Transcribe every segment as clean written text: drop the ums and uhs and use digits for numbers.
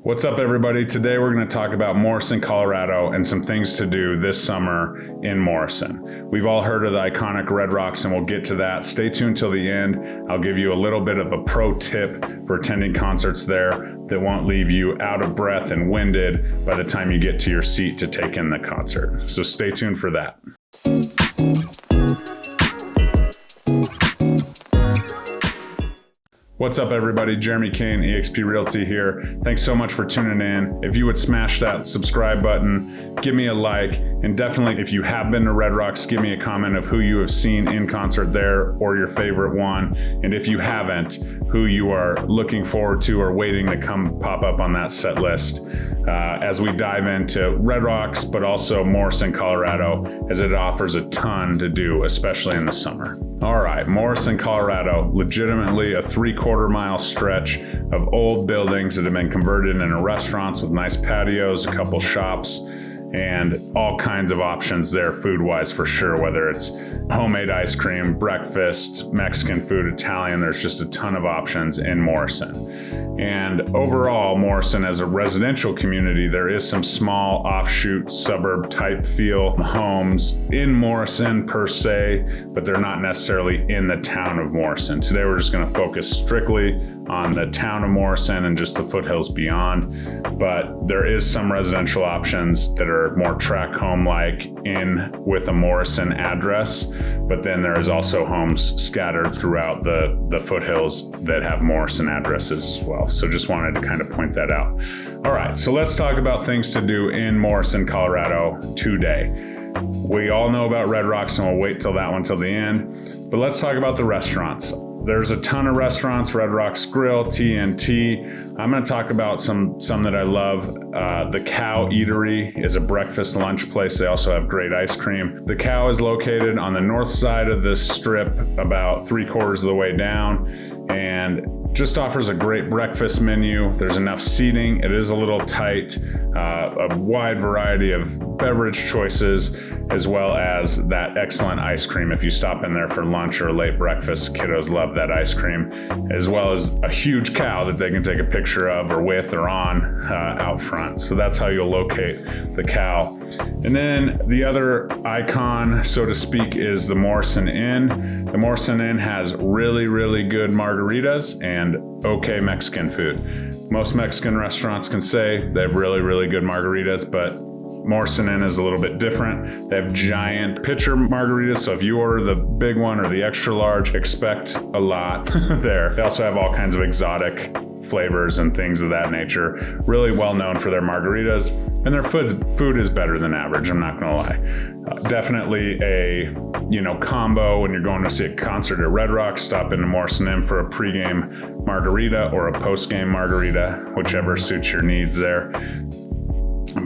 What's up, everybody? Today we're going to talk about Morrison, Colorado, and some things to do this summer in Morrison. We've all heard of the iconic Red Rocks, and we'll get to that. Stay tuned till the end. I'll give you a little bit of a pro tip for attending concerts there that won't leave you out of breath and winded by the time you get to your seat to take in the concert. So stay tuned for that. What's up, everybody? Jeremy Kane, eXp Realty here. Thanks so much for tuning in. If you would smash that subscribe button, give me a like, and definitely if you have been to Red Rocks, give me a comment of who you have seen in concert there or your favorite one. And if you haven't, who you are looking forward to or waiting to come pop up on that set list as we dive into Red Rocks, but also Morrison, Colorado, as it offers a ton to do, especially in the summer. All right, Morrison, Colorado, legitimately a 3/4 mile stretch of old buildings that have been converted into restaurants with nice patios, a couple shops, and all kinds of options there food-wise for sure, whether it's homemade ice cream, breakfast, Mexican food, Italian. There's just a ton of options in Morrison. And overall, Morrison as a residential community, there is some small offshoot suburb type feel homes in Morrison per se, but they're not necessarily in the town of Morrison. Today, we're just going to focus strictly on the town of Morrison and just the foothills beyond. But there is some residential options that are more tract home-like in with a Morrison address, but then there is also homes scattered throughout the foothills that have Morrison addresses as well. So just wanted to kind of point that out. All right, so let's talk about things to do in Morrison, Colorado today. We all know about Red Rocks, and we'll wait till that one till the end, but let's talk about the restaurants. There's a ton of restaurants: Red Rocks Grill, TNT. I'm going to talk about some that I love. The Cow Eatery is a breakfast lunch place. They also have great ice cream. The Cow is located on the north side of this strip, about 3/4 of the way down, and just offers a great breakfast menu. There's enough seating. It is a little tight, a wide variety of beverage choices, as well as that excellent ice cream. If you stop in there for lunch or a late breakfast, kiddos love that ice cream, as well as a huge cow that they can take a picture of or with or on out front. So that's how you'll locate the Cow. And then the other icon, so to speak, is the Morrison Inn. The Morrison Inn has really, really good margaritas and okay Mexican food. Most Mexican restaurants can say they have really, really good margaritas, but Morrison Inn is a little bit different. They have giant pitcher margaritas, so if you order the big one or the extra large, expect a lot there. They also have all kinds of exotic flavors and things of that nature. Really well known for their margaritas, and their food is better than average, I'm not gonna lie. Definitely a combo when you're going to see a concert at Red Rocks. Stop into Morrison Inn for a pregame margarita or a postgame margarita, whichever suits your needs there.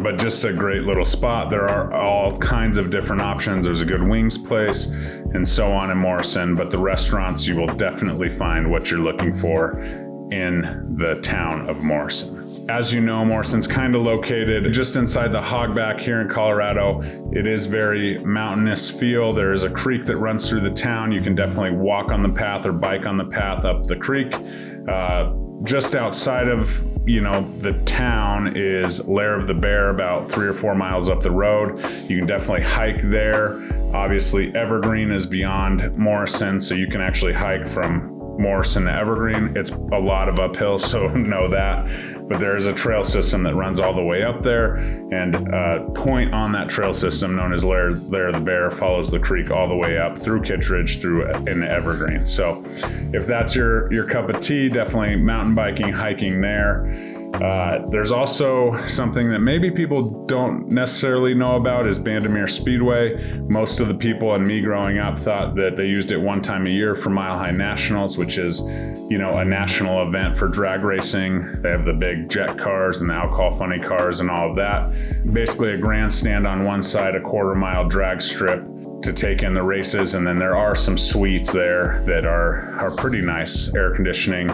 But just a great little spot. There are all kinds of different options. There's a good wings place and so on in Morrison, but the restaurants, you will definitely find what you're looking for in the town of Morrison. As you know, Morrison's kind of located just inside the hogback here in Colorado. It is very mountainous feel. There is a creek that runs through the town. You can definitely walk on the path or bike on the path up the creek. Just outside of the town is Lair of the Bear, about 3 or 4 miles up the road. You can definitely hike there. Obviously, Evergreen is beyond Morrison, so you can actually hike from Morrison to Evergreen. It's a lot of uphill, so know that. But there is a trail system that runs all the way up there, and a point on that trail system known as Lair of the Bear follows the creek all the way up through Kittredge through into Evergreen. So if that's your cup of tea, definitely mountain biking, hiking there. There's also something that maybe people don't necessarily know about is Bandimere Speedway. Most of the people and me growing up thought that they used it one time a year for Mile High Nationals, which is, a national event for drag racing. They have the big jet cars and the alcohol funny cars and all of that. Basically a grandstand on one side, a 1/4 mile drag strip to take in the races. And then there are some suites there that are pretty nice, air conditioning.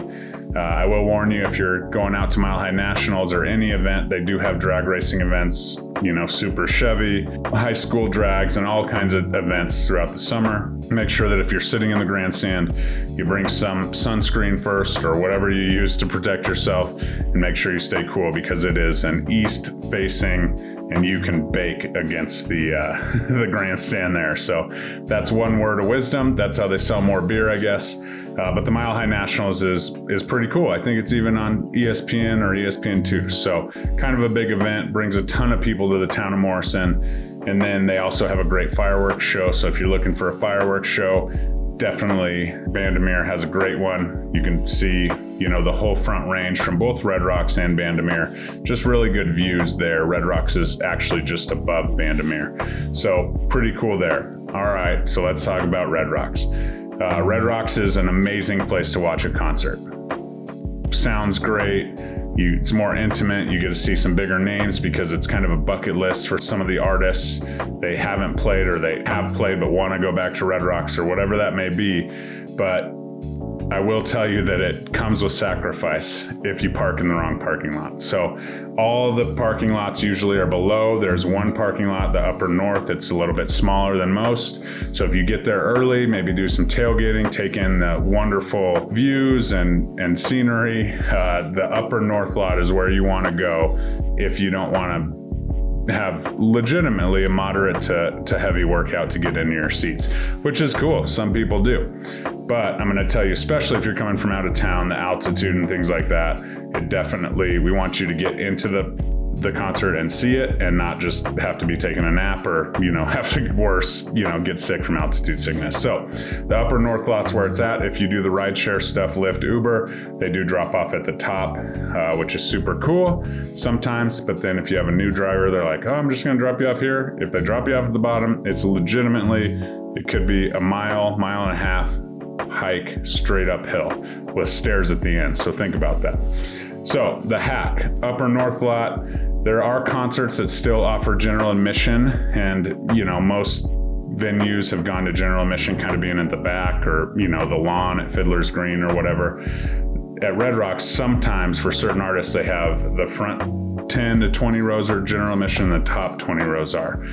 I will warn you, if you're going out to Mile High Nationals or any event, they do have drag racing events, Super Chevy, high school drags, and all kinds of events throughout the summer. Make sure that if you're sitting in the grandstand, you bring some sunscreen first or whatever you use to protect yourself, and make sure you stay cool because it is an east facing and you can bake against the the grandstand there. So that's one word of wisdom. That's how they sell more beer, I guess. But the Mile High Nationals is pretty cool. I think it's even on ESPN or ESPN2. So kind of a big event, brings a ton of people to the town of Morrison. And then they also have a great fireworks show. So if you're looking for a fireworks show, definitely Bandimere has a great one. You can see, the whole front range from both Red Rocks and Bandimere. Just really good views there. Red Rocks is actually just above Bandimere. So pretty cool there. All right, so let's talk about Red Rocks. Red Rocks is an amazing place to watch a concert. Sounds great. It's more intimate. You get to see some bigger names because it's kind of a bucket list for some of the artists. They haven't played or they have played but want to go back to Red Rocks or whatever that may be. But I will tell you that it comes with sacrifice if you park in the wrong parking lot. So all the parking lots usually are below. There's one parking lot, the upper north. It's a little bit smaller than most. So if you get there early, maybe do some tailgating, take in the wonderful views and scenery. The upper north lot is where you want to go if you don't want to have legitimately a moderate to heavy workout to get into your seats, which is cool. Some people do. But I'm going to tell you, especially if you're coming from out of town, the altitude and things like that, we want you to get into the concert and see it and not just have to be taking a nap or, have to get worse, get sick from altitude sickness. So the upper north lot's where it's at. If you do the rideshare stuff, Lyft, Uber, they do drop off at the top, which is super cool sometimes. But then if you have a new driver, they're like, oh, I'm just going to drop you off here. If they drop you off at the bottom, it's legitimately, it could be a mile and a half hike straight uphill with stairs at the end. So think about that. So the hack, upper north lot, there are concerts that still offer general admission, and most venues have gone to general admission kind of being at the back or the lawn at Fiddler's Green or whatever. At Red Rocks, sometimes for certain artists, they have the front 10 to 20 rows are general admission and the top 20 rows are.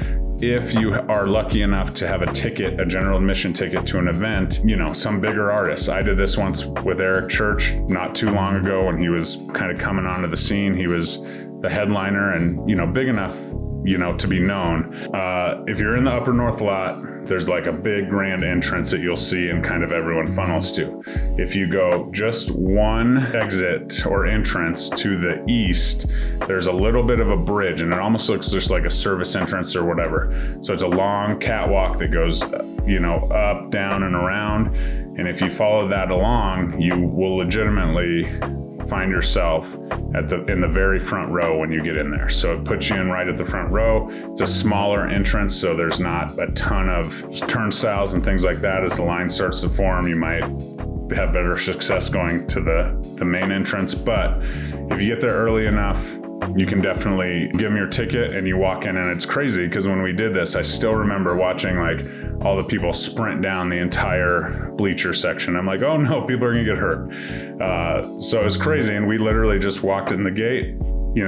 If you are lucky enough to have a general admission ticket to an event, some bigger artists. I did this once with Eric Church not too long ago when he was kind of coming onto the scene. He was the headliner and, big enough, to be known. If you're in the upper north lot, there's like a big grand entrance that you'll see and kind of everyone funnels to. If you go just one exit or entrance to the east, there's a little bit of a bridge and it almost looks just like a service entrance or whatever. So it's a long catwalk that goes, up, down, and around. And if you follow that along, you will legitimately find yourself in the very front row when you get in there. So it puts you in right at the front row. It's a smaller entrance, so there's not a ton of turnstiles and things like that. As the line starts to form, you might have better success going to the main entrance. But if you get there early enough, you can definitely give them your ticket and you walk in, and it's crazy because when we did this, I still remember watching like all the people sprint down the entire bleacher section. I'm like, oh no, people are gonna get hurt. So it was crazy, and we literally just walked in the gate,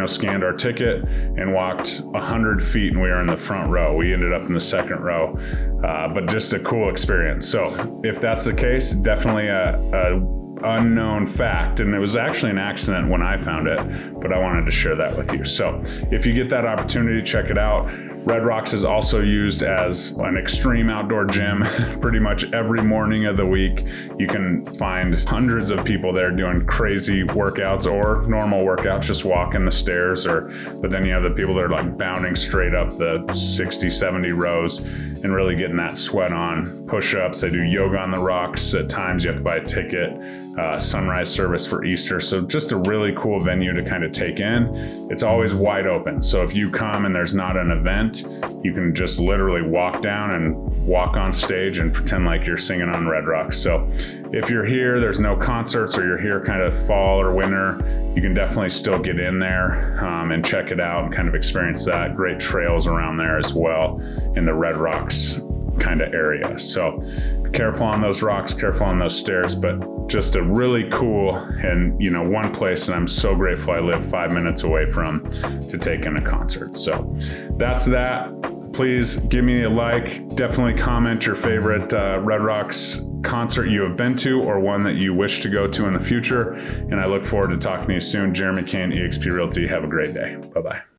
scanned our ticket and walked 100 feet, and we were in the front row. We ended up in the second row, but just a cool experience. So if that's the case, definitely a unknown fact, and it was actually an accident when I found it, but I wanted to share that with you. So if you get that opportunity, check it out. Red Rocks is also used as an extreme outdoor gym pretty much every morning of the week. You can find hundreds of people there doing crazy workouts or normal workouts, just walking the stairs, but then you have the people that are like bounding straight up the 60, 70 rows and really getting that sweat on. Push-ups, they do yoga on the rocks. At times you have to buy a ticket. Sunrise service for Easter. So just a really cool venue to kind of take in. It's always wide open. So if you come and there's not an event, you can just literally walk down and walk on stage and pretend like you're singing on Red Rocks. So if you're here, there's no concerts, or you're here kind of fall or winter, you can definitely still get in there and check it out and kind of experience that. Great trails around there as well in the Red Rocks kind of area. So be careful on those rocks, careful on those stairs, but just a really cool and, one place that I'm so grateful I live 5 minutes away from to take in a concert. So that's that. Please give me a like. Definitely comment your favorite Red Rocks concert you have been to or one that you wish to go to in the future. And I look forward to talking to you soon. Jeremy Kane, eXp Realty. Have a great day. Bye-bye.